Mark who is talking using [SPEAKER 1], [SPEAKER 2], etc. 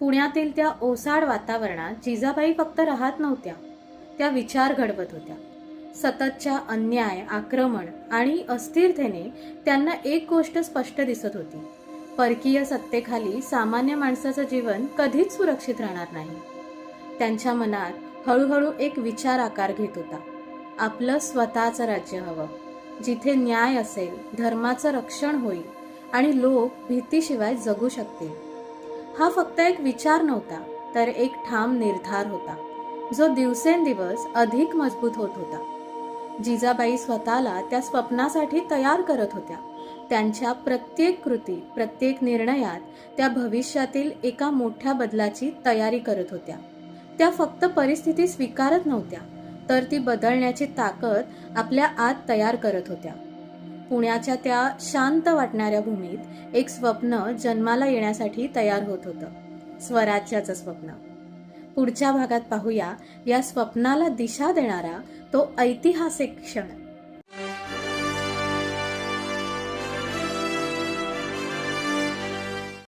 [SPEAKER 1] पुण्यातील त्या ओसाड वातावरणात जिजाबाई फक्त राहत नव्हत्या, त्या विचार घडवत होत्या. सततच्या अन्याय, आक्रमण आणि अस्थिरतेने त्यांना एक गोष्ट स्पष्ट दिसत होती: परकीय सत्तेखाली सामान्य माणसाचं जीवन कधीच सुरक्षित राहणार नाही. त्यांच्या मनात हळूहळू एक विचार आकार घेत होता: आपलं स्वतःचं राज्य हवं, जिथे न्याय असेल, धर्माचं रक्षण होईल आणि लोक भीतीशिवाय जगू शकतील. हा फक्त एक विचार नव्हता, तर एक ठाम निर्धार होता, जो दिवसेंदिवस अधिक मजबूत होत होता. जिजाबाई स्वतःला त्या स्वप्नासाठी तयार करत होत्या. त्यांच्या प्रत्येक कृती, प्रत्येक निर्णयात त्या भविष्यातील एका मोठ्या बदलाची तयारी करत होत्या. त्या फक्त परिस्थिती स्वीकारत नव्हत्या, तर ती बदलण्याची ताकद आपल्या आत तयार करत होत्या. पुण्याच्या त्या शांत वाटणाऱ्या भूमीत एक स्वप्न जन्माला येण्यासाठी तयार होत होतं, स्वराज्याचं स्वप्न. पुढच्या भागात पाहूया या स्वप्नाला दिशा देणारा तो ऐतिहासिक क्षण.